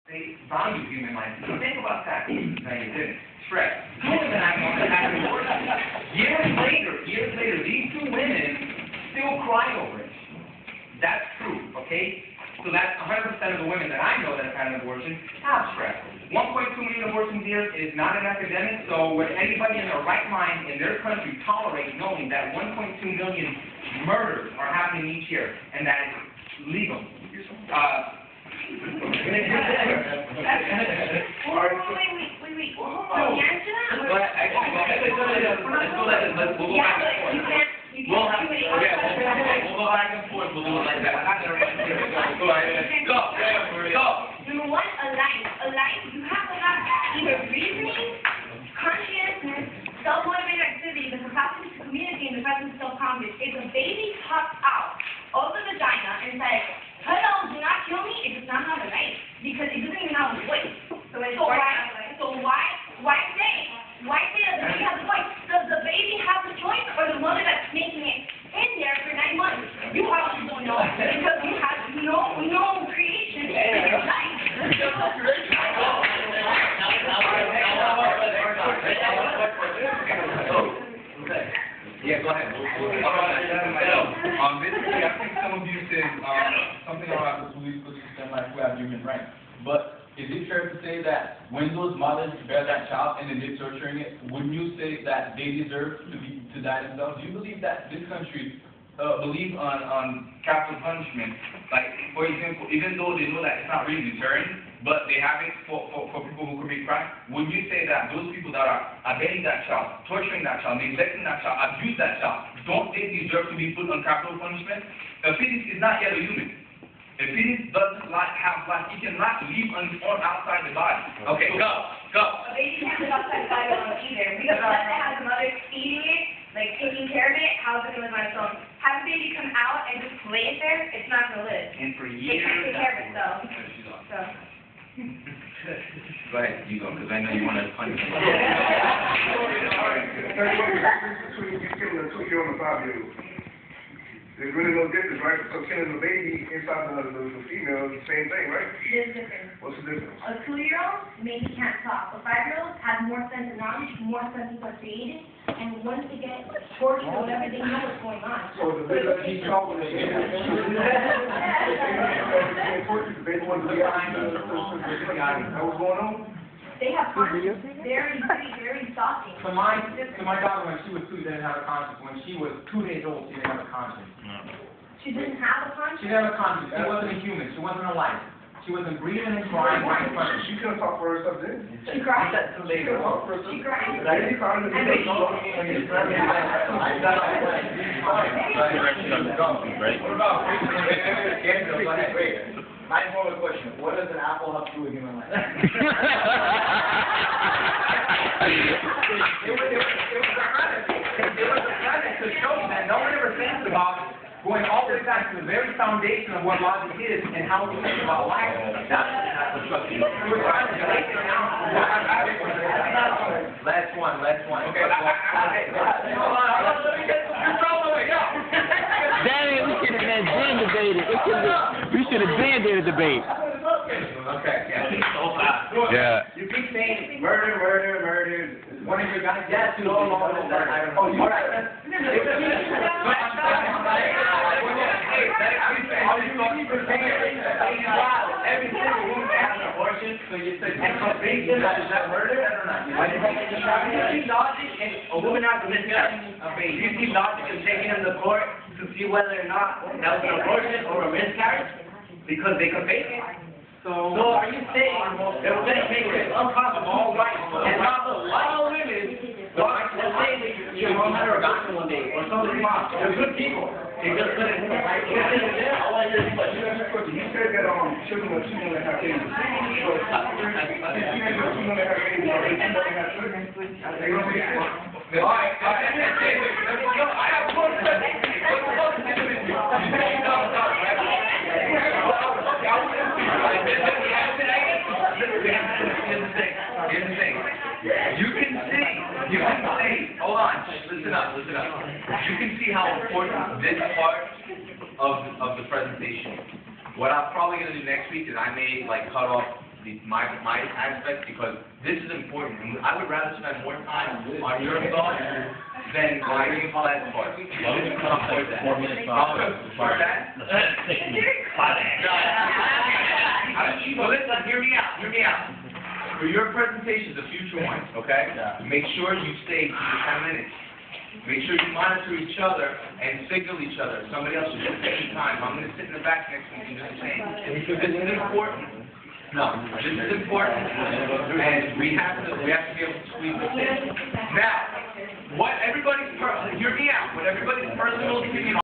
They value human life. Think about that. No, you didn't. Stress. Two women I know that had an abortion. Years later, these two women still cry over it. That's true, okay? So that's 100% of the women that I know that have had an abortion have stress. 1.2 million abortions a year is not an epidemic, so would anybody in their right mind in their country tolerate knowing that 1.2 million murders are happening each year, and that is legal? Wait. So the answer? Go ahead. Actually, go ahead. Let's go like this. We'll go back and forth. We'll go back and forth. We'll do it like that. Go ahead. Go. Number one, a life. You have to have either reasoning, conscientiousness, self-motivated activity, the capacity to communicate, and the presence of self-confidence. If a baby pops out of the vagina and says, "Hello, do not kill me," it does not have a right, because it doesn't even have a voice. So why say that the baby has a voice? Does the baby have the choice, or the mother that's making it in there for 9 months? You obviously don't know, because you have no creation in your life. Yeah, go ahead. Basically, I think some of you said something around the police system like we have human rights. But is it fair to say that when those mothers bear that child and then they're torturing it, wouldn't you say that they deserve to die themselves? Do you believe that this country believe on capital punishment? Like, for example, even though they know that it's not really deterrent, but they have it for people who commit crime, would you say that those people that are abandoning that child, torturing that child, neglecting that child, abuse that child, don't they deserve to be put on capital punishment? A fetus is not yet a human. A fetus doesn't have life. He cannot live on his own outside the body. Okay, go. A baby can't live outside the body alone either. Because unless it has a mother feeding it, like taking care of it, how is it going to live on its own? Have a baby come out and just lay it there, it's not going to live. And for years, it can't take care of itself. So. Go ahead, you go, because I know you want to punch me. There's a difference between you killing a 2-year-old and a 5-year-old. There's really no difference, right? So killing a baby inside the female is the same thing, right? There's a difference. What's the difference? A 2-year-old maybe can't talk. A 5-year-old has more sense of knowledge, more senses are created, and once they get tortured or whatever, they know what's going on. So the baby keeps talking and the baby wants to be out. What's going on? They have conscience. Very thoughty. So my daughter, when she was 2, didn't have a conscience. When she was 2 days old, she didn't have a conscience. She didn't have a conscience? She didn't have a conscience. She wasn't a human. She wasn't alive. She wasn't breathing and crying right in front of me. She couldn't talk for herself, then? She cried? She couldn't talk for herself. She cried? She cried. What about my formal question, what does an apple have to do with human life? It was a planet to show that no one ever thinks about going all the way back to the very foundation of what logic is and how we think about life. That's what we're trying to break it down. Last one. Okay. Hold on. Let me get some control of it. Danny, we should have been debated. We should have been there to debate. Okay. Yeah. You keep saying murder. One of your guys, yes, you know, all that. I don't know. All right. Every single woman has an abortion, so you said, is that murder or not? You see logic, and a woman has a miscarriage. You see logic in taking him to court to see whether or not that was an abortion or a miscarriage, because they could fake it. So are you saying that we're going to make it impossible, all right, and not all women, let's say your mom had her orgasm one day, or somebody's mom, they're good people. They just couldn't, You said that children are 2 months have babies. So, if you have 2 months have babies, or 2 months have children, they're going to be All right. I have one question. Here's the thing. You can see, hold on, listen up. You can see how important this part of the presentation. What I'm probably going to do next week is I may cut off my aspect, because this is important, and I would rather spend more time on your thoughts than writing all that part. This is not for that. 4 minutes. For that? Well, listen, hear me out. For your presentations, the future ones, okay? Yeah. Make sure you stay for 10 minutes. Make sure you monitor each other and signal each other. Somebody else should just take time. I'm going to sit in the back next week and do the same. This is important. No, this is important, and we have to be able to squeeze this in. Now, what everybody's personal opinion